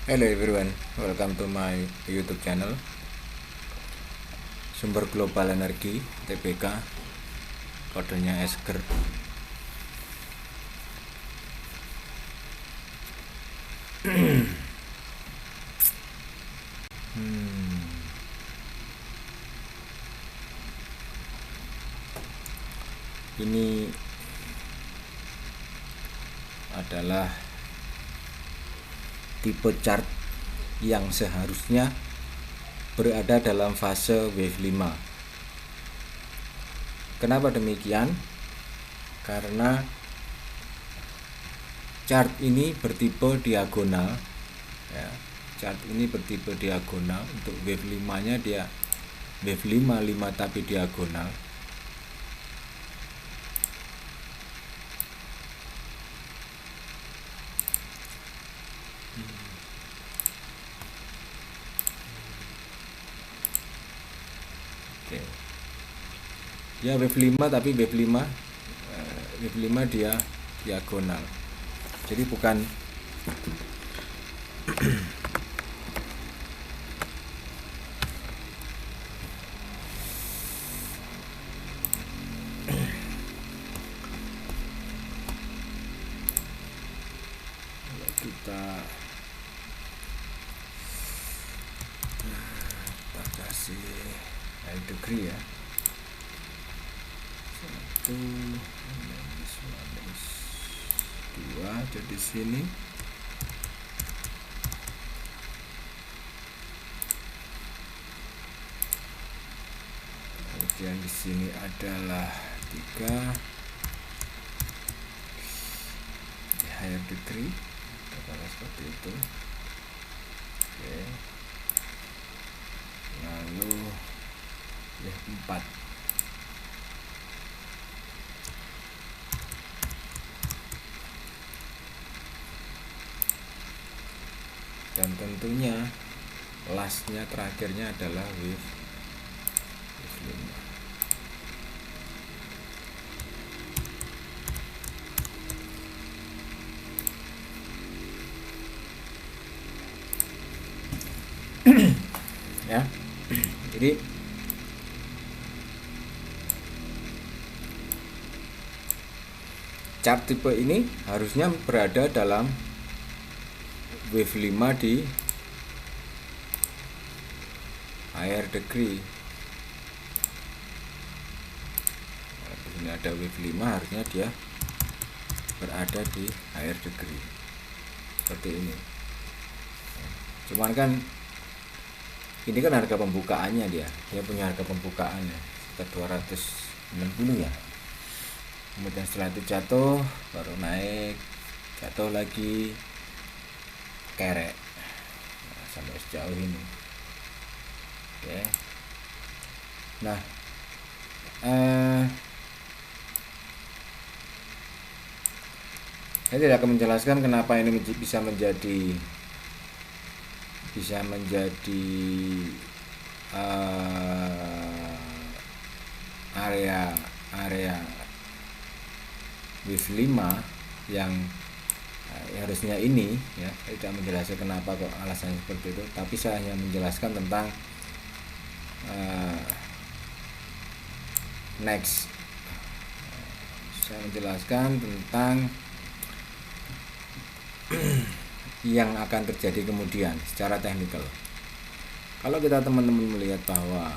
Hello everyone, welcome to my YouTube channel Sumber Global Energi TBK, kodenya Esger. Ini adalah tipe chart yang seharusnya berada dalam fase wave 5. Kenapa demikian? Karena chart ini bertipe diagonal ya. Chart ini bertipe diagonal. Untuk wave 5 nya dia wave 5 tapi diagonal. Oke. Ya wave 5 tapi wave 5 dia diagonal. Jadi bukan kita kasih high degree ya, 1 2 jadi sini kemudian di sini adalah 3 di higher degree seperti itu. Oke. Lalu ya 4 dan tentunya lastnya terakhirnya adalah wave 5. Ya, jadi chart tipe ini harusnya berada dalam wave 5 di higher degree. Nah, di sini ada wave 5, harusnya dia berada di higher degree seperti ini. Cuman kan ini kan harga pembukaannya, dia punya harga pembukaannya sekitar 260 ya. Kemudian setelah itu jatuh, baru naik, jatuh lagi, kerek sampai sejauh ini. Oke. Nah, saya tidak akan menjelaskan kenapa ini bisa menjadi area wave 5 yang harusnya ini ya. Saya tidak menjelaskan kenapa kok alasannya seperti itu, tapi saya hanya menjelaskan tentang next. Saya menjelaskan tentang yang akan terjadi kemudian secara teknikal. Kalau kita teman-teman melihat bahwa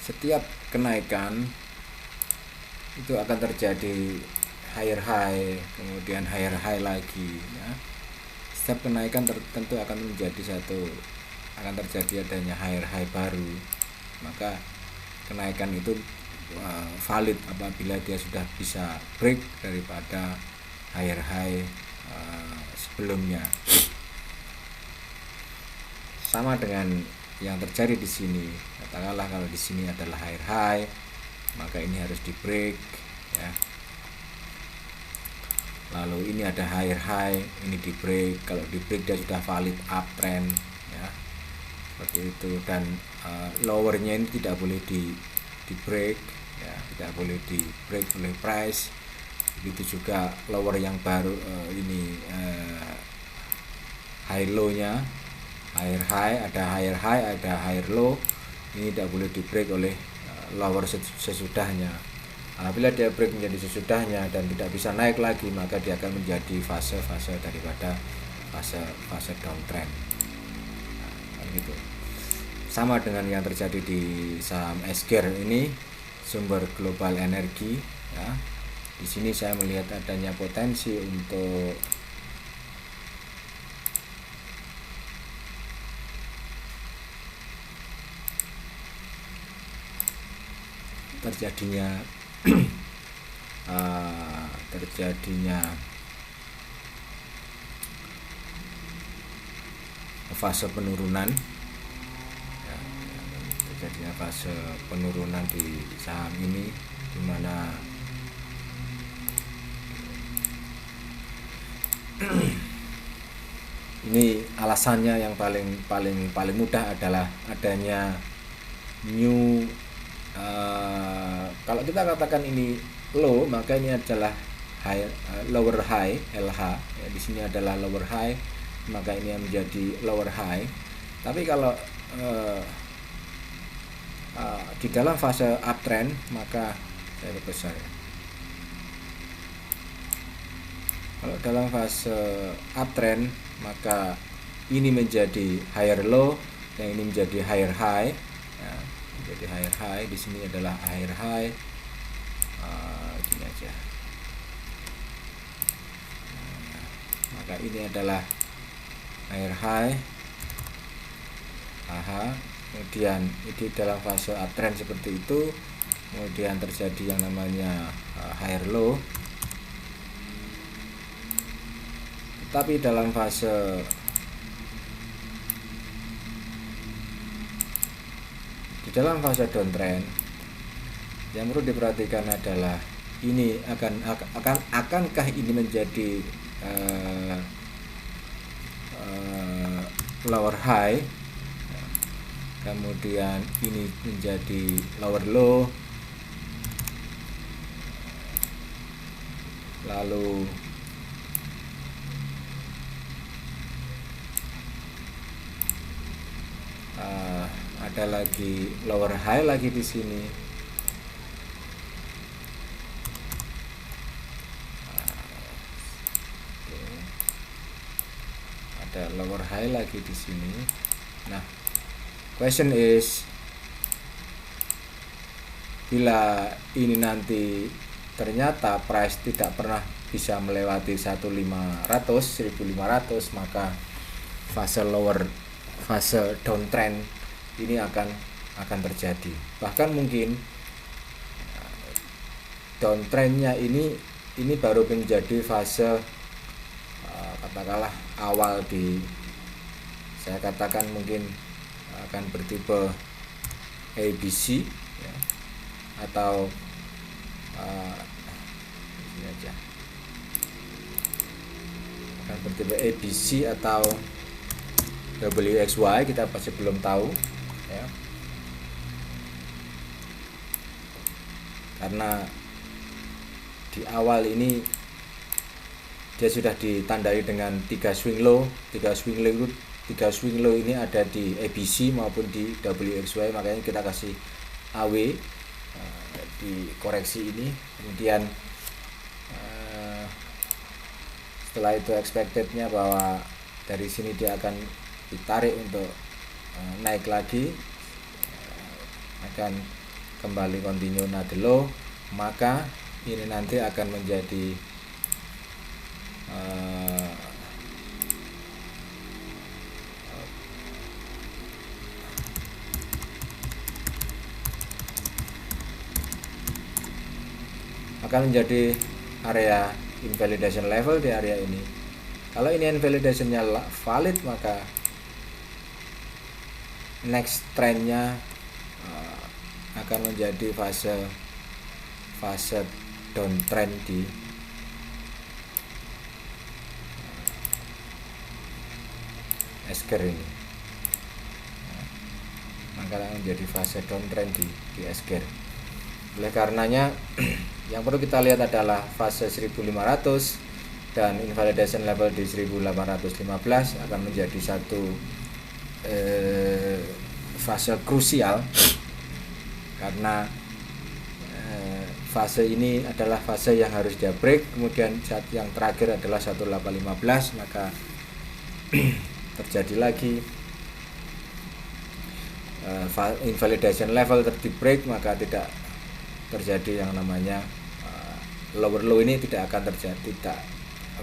setiap kenaikan itu akan terjadi higher high, kemudian higher high lagi ya. Setiap kenaikan tentu akan terjadi adanya higher high baru. Maka kenaikan itu valid apabila dia sudah bisa break daripada higher high sebelumnya. Sama dengan yang terjadi di sini. Katakanlah kalau di sini adalah higher high, maka ini harus di break ya. Lalu ini ada higher high, ini di break. Kalau di break dia sudah valid uptrend ya, seperti itu. Dan lowernya ini tidak boleh di break ya, tidak boleh di break oleh price. Begitu juga lower yang baru ini high low-nya, higher high, ada higher high, ada higher low. Ini tidak boleh di break oleh lower sesudahnya. Apabila dia break menjadi sesudahnya dan tidak bisa naik lagi, maka dia akan menjadi fase-fase daripada fase downtrend. Nah, gitu. Sama dengan yang terjadi di saham SGR ini, sumber global energi, ya. Di sini saya melihat adanya potensi untuk terjadinya fase penurunan, ya, terjadinya fase penurunan di saham ini, di mana ini alasannya yang paling mudah adalah adanya new kalau kita katakan ini low, maka ini adalah high, lower high, LH, ya, di sini adalah lower high, maka ini menjadi lower high. Tapi kalau di dalam fase uptrend, maka saya besar, ya. Kalau dalam fase uptrend, maka ini menjadi higher low dan ini menjadi higher high, ya, menjadi higher high. Di sini adalah higher high, gini aja. Maka ini adalah higher high, kemudian di dalam fase uptrend seperti itu, kemudian terjadi yang namanya higher low. Tapi dalam fase downtrend, yang perlu diperhatikan adalah ini akankah ini menjadi lower high, kemudian ini menjadi lower low, lalu ada lagi lower high lagi di sini. Ada lower high lagi di sini. Nah, question is, bila ini nanti ternyata price tidak pernah bisa melewati 1500, maka fase downtrend ini akan terjadi. Bahkan mungkin downtrendnya ini baru menjadi fase katakanlah awal saya katakan mungkin akan bertipe ABC, ya, atau ini aja, akan bertipe ABC atau WXY, kita pasti belum tahu, ya, karena di awal ini dia sudah ditandai dengan 3 swing low ini ada di ABC maupun di WXY, makanya kita kasih AW di koreksi ini. Kemudian setelah itu expectednya bahwa dari sini dia akan ditarik untuk naik lagi, akan kembali continue nade low, maka ini nanti akan menjadi area invalidation level di area ini. Kalau ini invalidationnya valid, maka next trendnya akan menjadi fase downtrend di SGR ini. Maka akan menjadi fase downtrend di SGR. Oleh karenanya yang perlu kita lihat adalah fase 1500 dan invalidation level di 1815 akan menjadi satu fase krusial, karena fase ini adalah fase yang harus dia break. Kemudian saat yang terakhir adalah 1815, maka terjadi lagi invalidation level di break, maka tidak terjadi yang namanya lower low. Ini tidak akan terjadi, tidak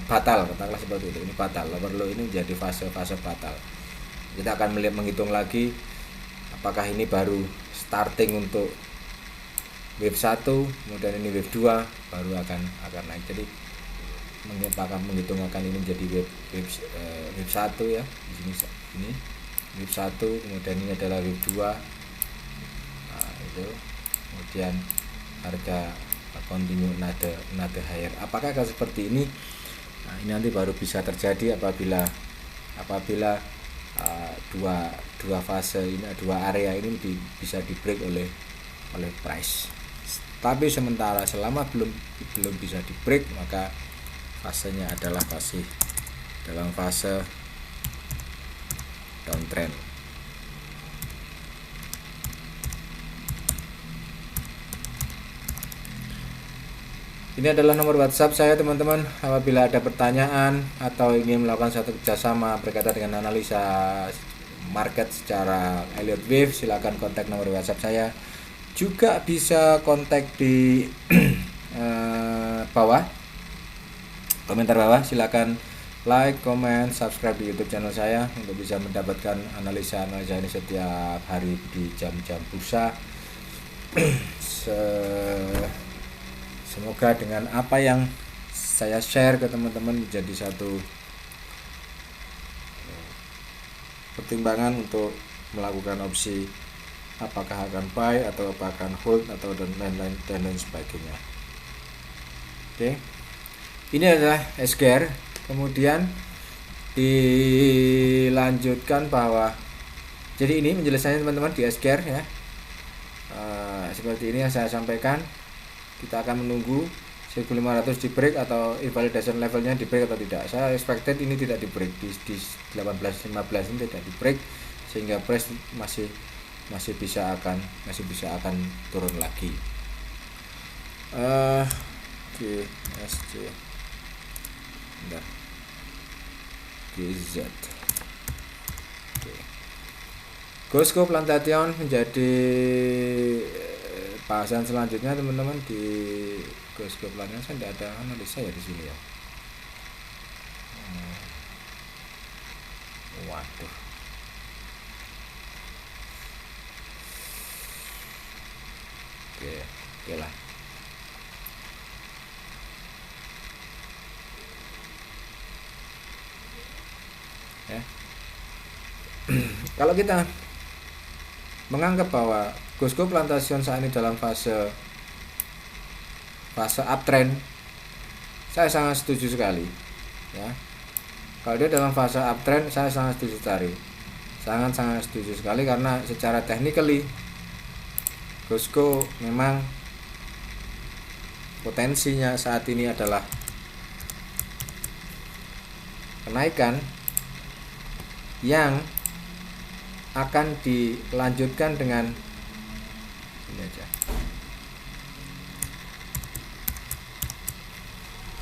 batal, katakanlah seperti itu. Ini batal, lower low ini menjadi fase-fase batal. Kita akan menghitung lagi apakah ini baru starting untuk wave 1, kemudian ini wave 2 baru akan naik. Jadi menghitung akan ini menjadi wave 1 ya. Di sini ini wave 1, kemudian ini adalah wave 2. Nah, itu. Kemudian harga continue another higher. Apakah akan seperti ini? Nah, ini nanti baru bisa terjadi apabila dua fase ini, dua area ini bisa di break oleh price. Tapi sementara selama belum bisa di break, maka fasenya adalah masih dalam fase downtrend. Ini adalah nomor WhatsApp saya, teman-teman. Apabila ada pertanyaan atau ingin melakukan satu kerjasama berkaitan dengan analisa market secara Elliott Wave, silakan kontak nomor WhatsApp saya. Juga bisa kontak di bawah, komentar bawah. Silakan like, comment, subscribe di YouTube channel saya untuk bisa mendapatkan analisa ini setiap hari di jam-jam bursa. Semoga dengan apa yang saya share ke teman-teman menjadi satu pertimbangan untuk melakukan opsi, apakah akan buy atau apakah akan hold atau dan lain sebagainya. Oke. Ini adalah SGR. Kemudian dilanjutkan bahwa jadi ini penjelasannya teman-teman di SGR ya. Seperti ini yang saya sampaikan. Kita akan menunggu 1500 di break atau invalidation levelnya di break atau tidak. Saya expected ini tidak di break di 1815 ini tidak di break, sehingga price masih bisa akan turun lagi. GSC bentar, GZ. Costco Plantation menjadi bahasan selanjutnya, teman-teman. Di Costco Plantation saya tidak ada analisa ya di sini ya. Waduh. Oke lah. Ya. Kalau kita menganggap bahwa Costco Plantation saat ini dalam fase uptrend, saya sangat setuju sekali ya. Kalau dia dalam fase uptrend, saya sangat setuju sangat setuju sekali, karena secara technically Costco memang potensinya saat ini adalah kenaikan yang akan dilanjutkan dengan ini aja,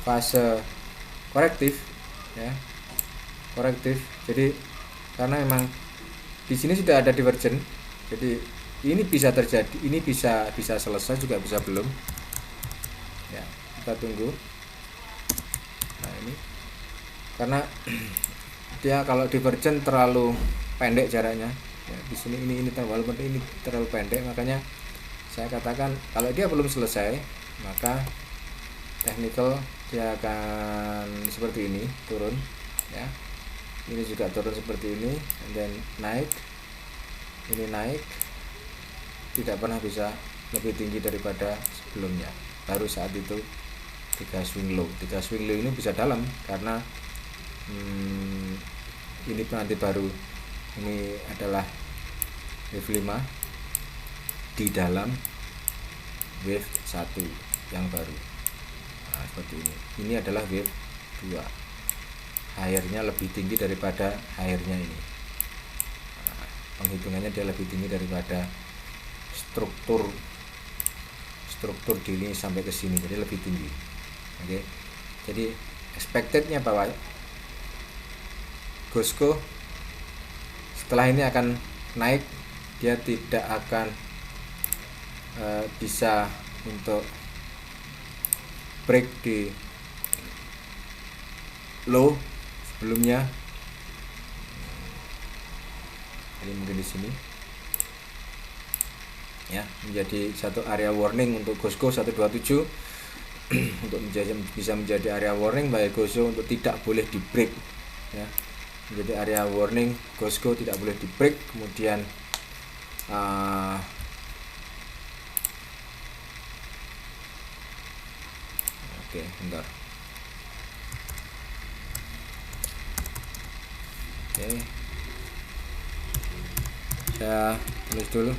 fase korektif ya, korektif. Jadi karena memang di sini sudah ada divergen, jadi ini bisa terjadi, ini bisa selesai juga bisa belum ya, kita tunggu. Nah ini karena dia kalau divergen terlalu pendek jaraknya ya, di sini ini walaupun ini terlalu pendek, makanya saya katakan kalau dia belum selesai, maka technical dia akan seperti ini, turun ya, ini juga turun seperti ini, dan naik, ini naik, tidak pernah bisa lebih tinggi daripada sebelumnya. Baru saat itu 3 swing low ini bisa dalam, karena ini nanti baru, ini adalah wave 5 di dalam wave 1 yang baru. Nah, seperti ini adalah wave 2. Higher-nya lebih tinggi daripada higher-nya ini. Nah, penghitungannya dia lebih tinggi daripada struktur di ini sampai ke sini, jadi lebih tinggi. Oke. Jadi expected-nya bahwa Costco setelah ini akan naik, dia tidak akan bisa untuk break di low sebelumnya. Jadi mungkin di sini ya, menjadi satu area warning untuk Costco 127 untuk bisa menjadi area warning bagi Costco untuk tidak boleh di break ya, menjadi area warning Costco tidak boleh di break. Kemudian oke, bentar. Oke, saya tulis dulu.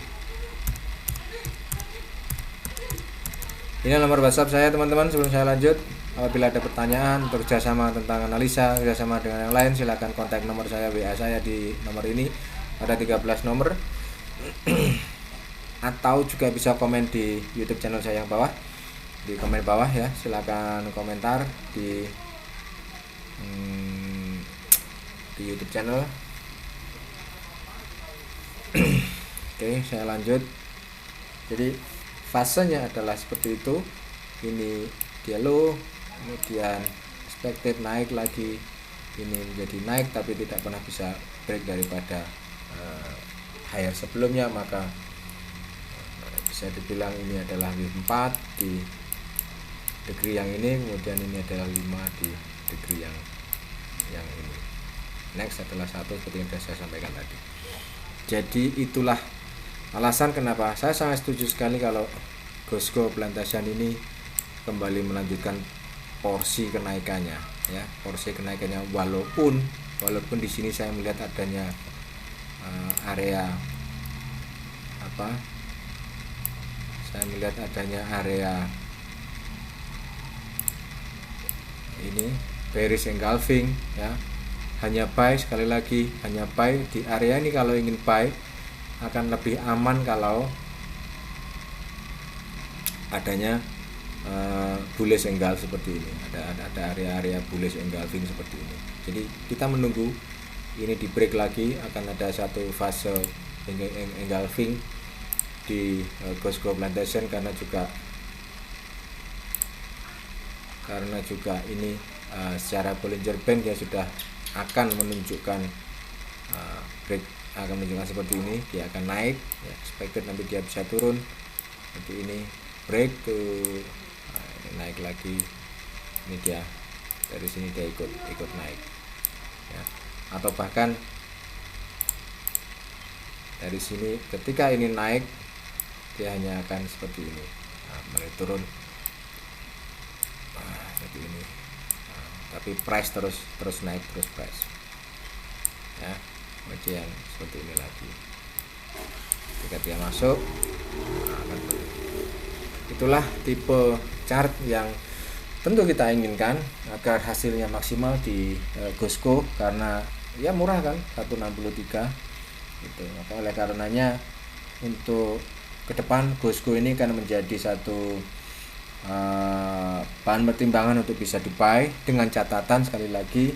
Ini nomor WhatsApp saya teman-teman. Sebelum saya lanjut, apabila ada pertanyaan untuk kerjasama tentang analisa, kerjasama dengan yang lain, silakan kontak nomor saya, WA saya di nomor ini, ada 13 nomor. Atau juga bisa komen di YouTube channel saya yang bawah, di komen bawah ya, silakan komentar di YouTube channel. Oke, saya lanjut. Jadi fasenya adalah seperti itu. Ini dia low, kemudian expected naik lagi, ini menjadi naik tapi tidak pernah bisa break daripada higher sebelumnya, maka bisa dibilang ini adalah wave 4 di degree yang ini, kemudian ini adalah 5 di degree yang ini. Next adalah 1 seperti yang sudah saya sampaikan tadi. Jadi itulah alasan kenapa saya sangat setuju sekali kalau Costco Plantation ini kembali melanjutkan porsi kenaikannya ya, porsi kenaikannya, walaupun di sini saya melihat adanya area ini bearish engulfing ya, hanya buy, sekali lagi hanya buy di area ini. Kalau ingin buy akan lebih aman kalau adanya bullish engulf seperti ini, ada area-area bullish engulfing seperti ini. Jadi kita menunggu ini di break lagi, akan ada satu fase engulfing di Costco Plantation karena juga ini secara Bollinger Band dia sudah akan menunjukkan break, akan menunjukkan seperti ini, dia akan naik ya, expected nanti dia bisa turun seperti ini, break tuh naik lagi, ini dia dari sini dia ikut naik ya, atau bahkan dari sini ketika ini naik dia hanya akan seperti ini, mulai turun seperti ini, tapi price terus naik, terus price ya, kemudian seperti ini lagi ketika dia masuk akan turun. Itulah tipe chart yang tentu kita inginkan agar hasilnya maksimal di Costco, karena ya murah kan, 163 gitu. Maka oleh karenanya untuk ke depan Costco ini kan menjadi satu bahan pertimbangan untuk bisa di-buy, dengan catatan sekali lagi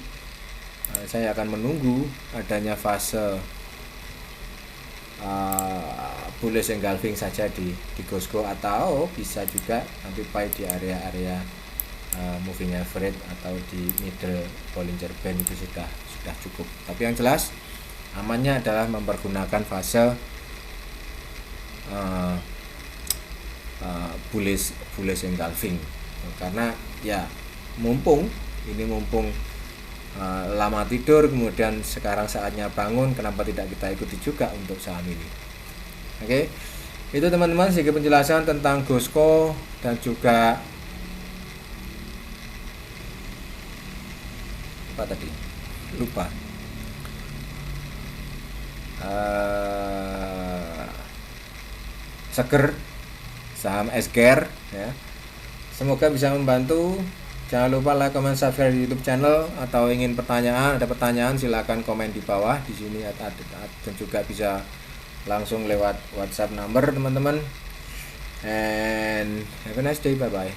saya akan menunggu adanya fase bullish engulfing saja di Costco, atau bisa juga nanti buy di area-area moving average atau di middle Bollinger Band, itu sudah cukup. Tapi yang jelas amannya adalah mempergunakan fase bullish engulfing, karena ya mumpung lama tidur, kemudian sekarang saatnya bangun, kenapa tidak kita ikuti juga untuk saham ini. Oke, itu teman-teman sedikit penjelasan tentang Costco, dan juga apa tadi lupa, Seger, saham SGR ya. Semoga bisa membantu Jangan lupa like, comment, subscribe di YouTube channel. Atau ingin ada pertanyaan silahkan komen di bawah di sini, dan juga bisa langsung lewat WhatsApp number teman-teman. And have a nice day, bye bye.